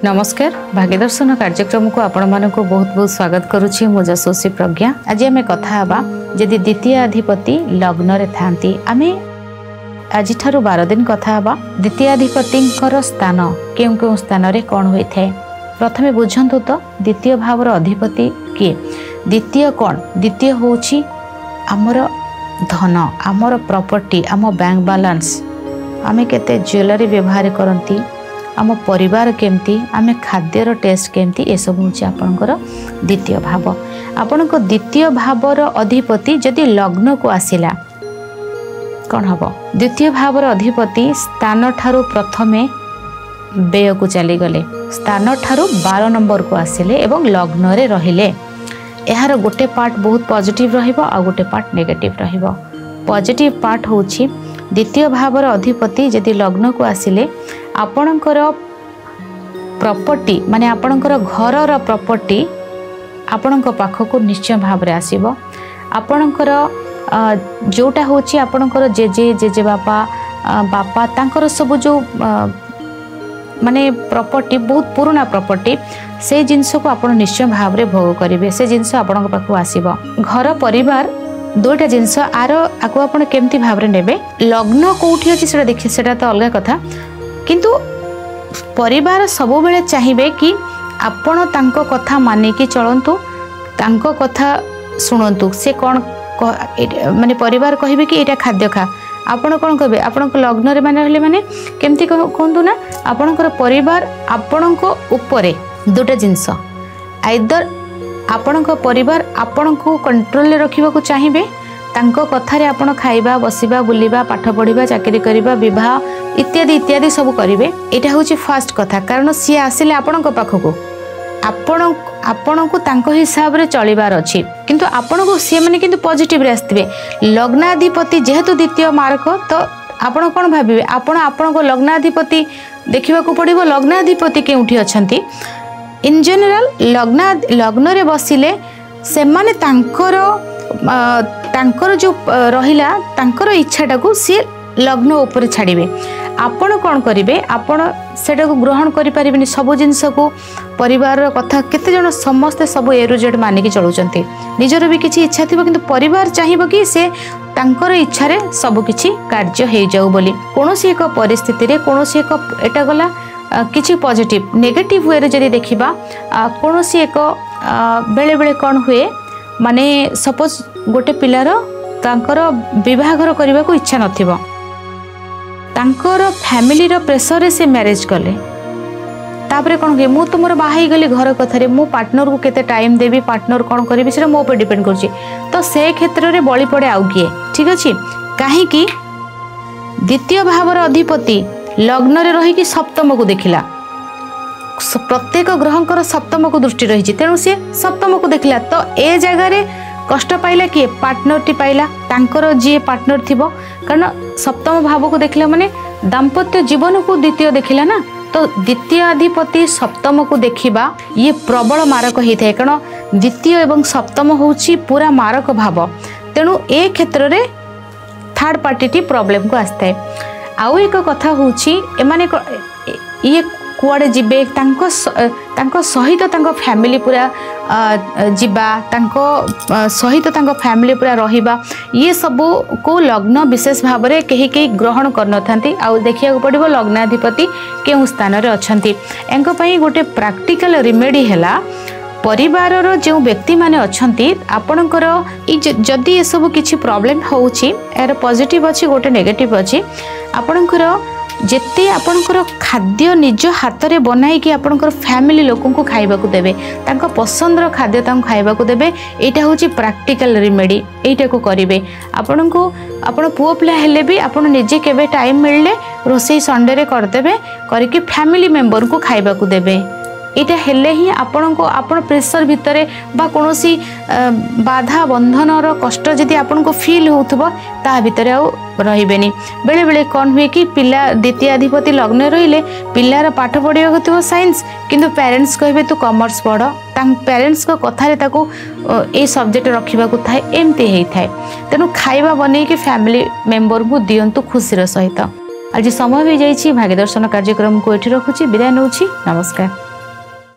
नमस्कार भाग्यदर्शन कार्यक्रम को आपण मानक बहुत बहुत स्वागत करुच्ची मो जसोसी प्रज्ञा। आज आम कथा हवा जदि द्वितीय अधिपति लग्न रे थांती आमे आज 12 दिन कथा हवा द्वितीय अधिपति स्थान केउ केउ स्थान रे कौन होई थाए। प्रथमे बुझंतु तो द्वितीय भावर अधिपति किए। द्वितीय कौन द्वितीय होची आमर धन आमर प्रॉपर्टी आम बैंक बैलेंस आमे केते ज्वेलरी व्यवहार करती आम परिवार केमती आमे खाद्यर टेस्ट केमती ए सब होची आपनकर द्वितीय भाव। आपनक द्वितीय भावर अधिपति जदि लग्न को आसिला कौन हबो। द्वितीय भावर अधिपति स्थान ठारू प्रथमे व्यय को चली गले स्थान ठारू 12 नंबर को आसिले एवं लग्न रे रहिले। एहार गोटे पार्ट बहुत पॉजिटिव रहिबो आ गोटे पार्ट नेगेटिव रहिबो। पॉजिटिव पार्ट होची द्वितीय भावर अधिपति जदि लग्न को आसिले आपणकर प्रॉपर्टी माने आपणकर घरर प्रॉपर्टी आपणक पाखक निश्चय भाव रे आसीबो। आपणकर जोटा होची आपणकर जेजे जेजे बापा तांकर सब जो माने प्रॉपर्टी बहुत पुराना प्रॉपर्टी से जिनस को आपण निश्चय भाव रे भोग करिवे। से जिनस आपणक पाखक आसीबो। घर परिवार दुईटा जिनस आरो आको आपण केमती भाव रे नेबे। लग्न कोठी अछि सेटा देखि सेटा तो अलग कथा किंतु परिवार सब बेले चाहिए कि आपण तांको कथा मानिकी चलंतु तांको कथा सुनंतु। से कौन माने परिवार कहिबे कि एटा खाद्य खा आपण कौन कहबे आपण लग्न रे माने माने केमती कहंतु ना आपणकर परिवार आपणको ऊपरे दुटा जिंस आइदर आपणक परिवार आपणको कंट्रोल रे रखिबा को चाहिए तांको कथारे आपण खाइबा बसिबा बुलिबा पाठ पढ़िबा चाकरी करिबा विवाह इत्यादि इत्यादि सब करिवे। एटा होची फर्स्ट कथा कारण सी आसिले आपणक पाखको आपणको तांको हिसाब रे चलिबार अछि किंतु आपणको सी माने किंतु पॉजिटिव रे आस्तिबे। लग्नाधिपति जेहेतु द्वितीय मार्क तो आपण कोन भाबिबे आपण आपणको लग्नाधिपति देखिबा को पड़िबो। लग्नाधिपति केउठी अछंती इन जनरल लग्न रे बसिले से माने तांकर जो रहिला तांकर इच्छाटा को सी लग्न ऊपर छाड़िबे। आपण कौन करिवे आपण सेटा को ग्रहण करि परिबेनी सब जिंस को परिवार कथा केते जण समस्त सब ए टू जेड मानिकी चलुचंती। निजर भी किछि इच्छा थिबो किंतु परिवार चाहिबो कि से तांकर इच्छा रे सब किछि कार्य हे जाऊ बोली। कोनोसी एक परिस्थिति रे कोनोसी एक एटा गला किछि पॉजिटिव नेगेटिव वे रे जदि देखिबा कोनोसी एक बेले बेले कौन हुए माने सपोज गोटे पिलार तांकर विवाहघर करने को इच्छा नथिबो तांकर फैमिली रो प्रेशर से मैरिज कले तापरे कौन हुए मु तुमर बाहाई गली घर कथारे मो पार्टनर को केते टाइम देबी पार्टनर कौन करिबि से मो पे डिपेंड करछि। तो से क्षेत्र रे बळी पड़े आउ किए ठीक अछि काहे कि द्वितीय भावर अधिपति लग्न रे रही कि सप्तम को देखिला प्रत्येक ग्रहंकर सप्तम को दृष्टि रही तेणु सी सप्तम को देखला तो ए जगह रे कष्ट पाइला किए पार्टनर टी पाइला तांकर जी पार्टनर थिबो कारण सप्तम भाव को देखला माने दाम्पत्य जीवन को द्वितीय देखिला ना। तो द्वितीय अधिपति सप्तम को देखिबा ये प्रबल मारक होइथाय कारण द्वितीय एवं सप्तम होउची पूरा मारक भाव तेणु ए क्षेत्र रे थर्ड पार्टी टी प्रॉब्लम को आस्ताय। आउ एक कथा होउची एमाने ये कुआडे जिबे तांको सहित तांको फैमिली पूरा जिबा तांको सहित तांको फैमिली पूरा रहिबा ये सब को लग्न विशेष भाव में कहीं ग्रहण करनथांती। आ देखिया पड़िबो लग्नाधिपति केउ स्थान रे अछंती एंको पई गोटे प्रैक्टिकल रिमेडी हैला परिवार जो व्यक्ति माने अछंती आपणकर जदि ये सब किछि प्रॉब्लम होउची यार पॉजिटिव अछि गोटे नेगेटिव अछि आपणकर जेते आपणकर खाद्य निज हाथ रे बनाई कि आपणकर फैमिली लोकन को खाइबा को देबे तांको पसंदर खाद्य तांको खाइबा को देबे एटा होची प्रैक्टिकल रिमेडी एटा को करिवे। आपणको आपण पुओ पिला हेले भी आपण निजे केबे टाइम मिलले रोसई संडे रे कर देबे करके फैमिली मेंबर को खाइबा को देबे एटा हेले ही आपण को आपण प्रेशर भितरे बा कोनोसी बाधा बंधनर कष्ट जदि आपण को फील होउथबो ता भितरे आ रहिबेनी। बेले बेले कौन हुए कि पिला द्वितीय अधिपति लग्न रहिले पिलार पाठ पढ़िया थो साइंस किंतु पेरेंट्स कहबे तू कॉमर्स पढ़ पेरेंट्स को कथारे ताको ए सब्जेक्ट रखिबा को थाए एमती हेई थाए तेनु खाइबा बनै कि फैमिली मेंबर को दियंतु खुशीर सहित। आज समय हो जाइछि भाग्यदर्शन कार्यक्रम को एठी रखुछि विदाय नउछि नमस्कार।